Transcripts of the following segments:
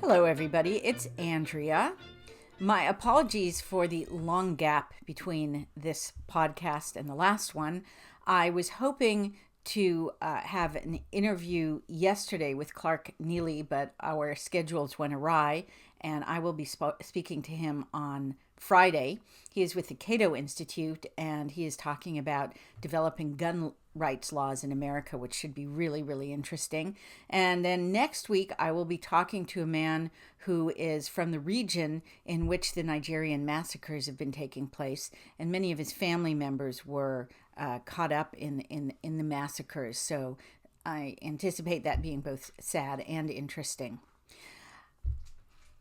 Hello, everybody. It's Andrea. My apologies for the long gap between this podcast and the last one. I was hoping to have an interview yesterday with Clark Neely, but our schedules went awry, and I will be speaking to him on Friday. He is with the Cato Institute, and he is talking about developing gun rights laws in America, which should be really, really interesting. And then next week, I will be talking to a man who is from the region in which the Nigerian massacres have been taking place, and many of his family members were caught up in the massacres. So I anticipate that being both sad and interesting.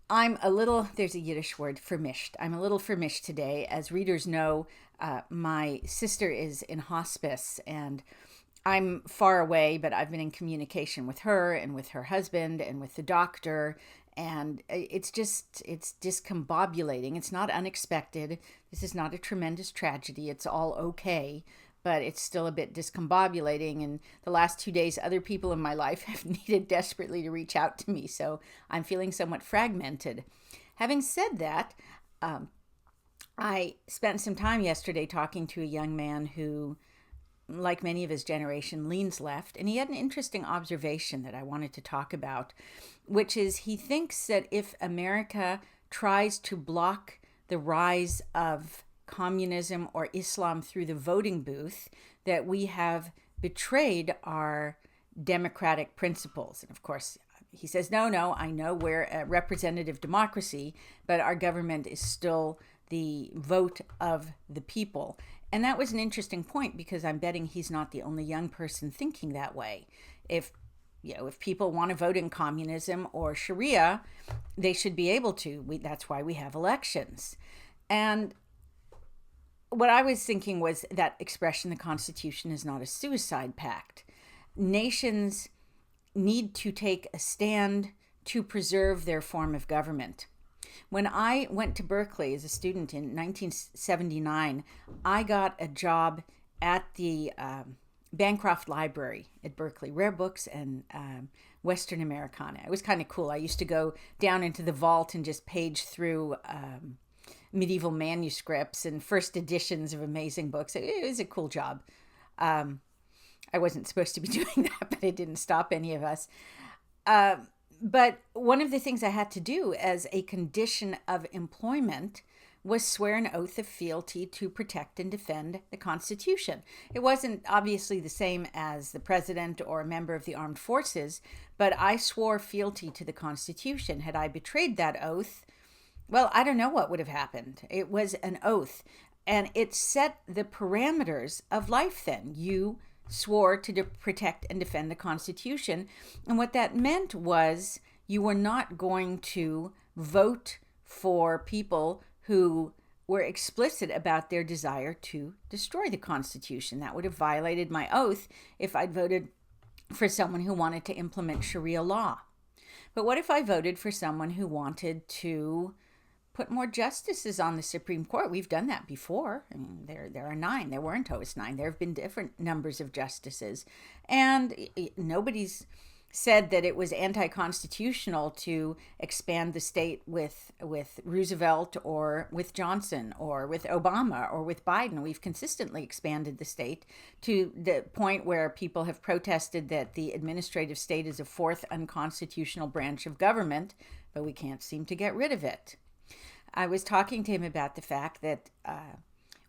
There's a Yiddish word, vermischt. I'm a little vermischt today. As readers know, my sister is in hospice and I'm far away, but I've been in communication with her and with her husband and with the doctor. And it's discombobulating. It's not unexpected. This is not a tremendous tragedy. It's all okay, but it's still a bit discombobulating. And the last 2 days, other people in my life have needed desperately to reach out to me. So I'm feeling somewhat fragmented. Having said that, I spent some time yesterday talking to a young man who, like many of his generation, leans left. And he had an interesting observation that I wanted to talk about, which is he thinks that if America tries to block the rise of communism or Islam through the voting booth, that we have betrayed our democratic principles. And of course, he says, no, I know we're a representative democracy, but our government is still the vote of the people. And that was an interesting point because I'm betting he's not the only young person thinking that way. If people want to vote in communism or Sharia, they should be able to. That's why we have elections. And what I was thinking was that expression, the Constitution is not a suicide pact. Nations need to take a stand to preserve their form of government. When I went to Berkeley as a student in 1979, I got a job at the Bancroft Library at Berkeley, rare books and Western Americana. It was kind of cool. I used to go down into the vault and just page through medieval manuscripts and first editions of amazing books. It was a cool job. I wasn't supposed to be doing that, but it didn't stop any of us. But one of the things I had to do as a condition of employment was swear an oath of fealty to protect and defend the Constitution. It wasn't obviously the same as the president or a member of the armed forces, but I swore fealty to the Constitution. Had I betrayed that oath, well, I don't know what would have happened. It was an oath, and it set the parameters of life then. You swore to protect and defend the Constitution, and what that meant was you were not going to vote for people who were explicit about their desire to destroy the Constitution. That would have violated my oath if I'd voted for someone who wanted to implement Sharia law. But what if I voted for someone who wanted to put more justices on the Supreme Court? We've done that before. I mean, there are 9. There weren't always 9. There have been different numbers of justices. And nobody's said that it was anti-constitutional to expand the state with Roosevelt or with Johnson or with Obama or with Biden. We've consistently expanded the state to the point where people have protested that the administrative state is a 4th unconstitutional branch of government, but we can't seem to get rid of it. I was talking to him about the fact that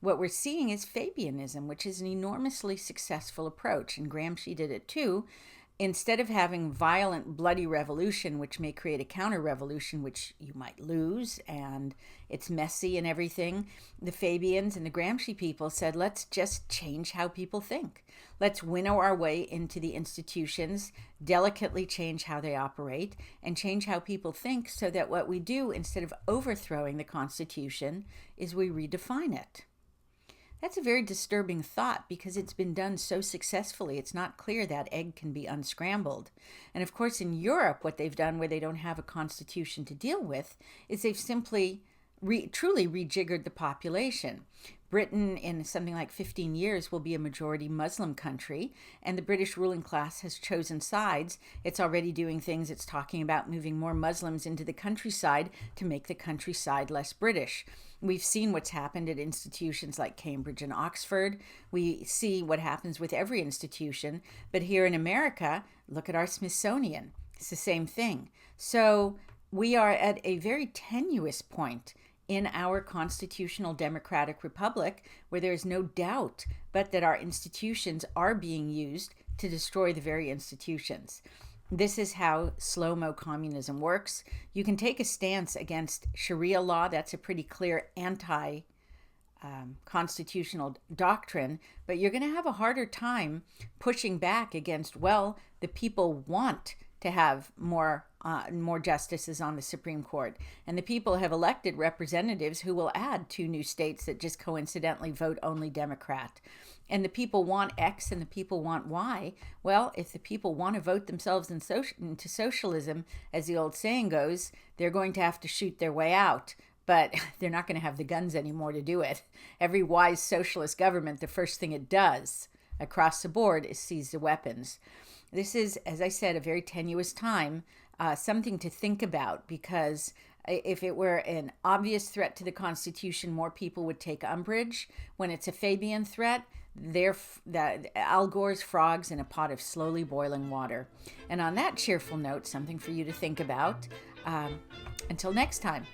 what we're seeing is Fabianism, which is an enormously successful approach, and Gramsci did it too. Instead of having violent, bloody revolution, which may create a counter-revolution, which you might lose, and it's messy and everything, the Fabians and the Gramsci people said, let's just change how people think. Let's winnow our way into the institutions, delicately change how they operate, and change how people think so that what we do, instead of overthrowing the Constitution, is we redefine it. That's a very disturbing thought because it's been done so successfully. It's not clear that egg can be unscrambled. And of course, in Europe, what they've done where they don't have a constitution to deal with is they've simply truly rejiggered the population. Britain, in something like 15 years, will be a majority Muslim country, and the British ruling class has chosen sides. It's already doing things. It's talking about moving more Muslims into the countryside to make the countryside less British. We've seen what's happened at institutions like Cambridge and Oxford. We see what happens with every institution. But here in America, look at our Smithsonian. It's the same thing. So we are at a very tenuous point in our constitutional democratic republic, where there is no doubt but that our institutions are being used to destroy the very institutions. This is how Slo-Mo communism works. You can take a stance against Sharia law. That's a pretty clear anti-constitutional doctrine, but you're going to have a harder time pushing back against, well, the people want to have more justices on the Supreme Court. And the people have elected representatives who will add 2 new states that just coincidentally vote only Democrat. And the people want X and the people want Y. Well, if the people want to vote themselves into socialism, as the old saying goes, they're going to have to shoot their way out. But they're not going to have the guns anymore to do it. Every wise socialist government, the first thing it does across the board is seize the weapons. This is, as I said, a very tenuous time, something to think about, because if it were an obvious threat to the Constitution, more people would take umbrage. When it's a Fabian threat, they're Al Gore's frogs in a pot of slowly boiling water. And on that cheerful note, something for you to think about. Until next time.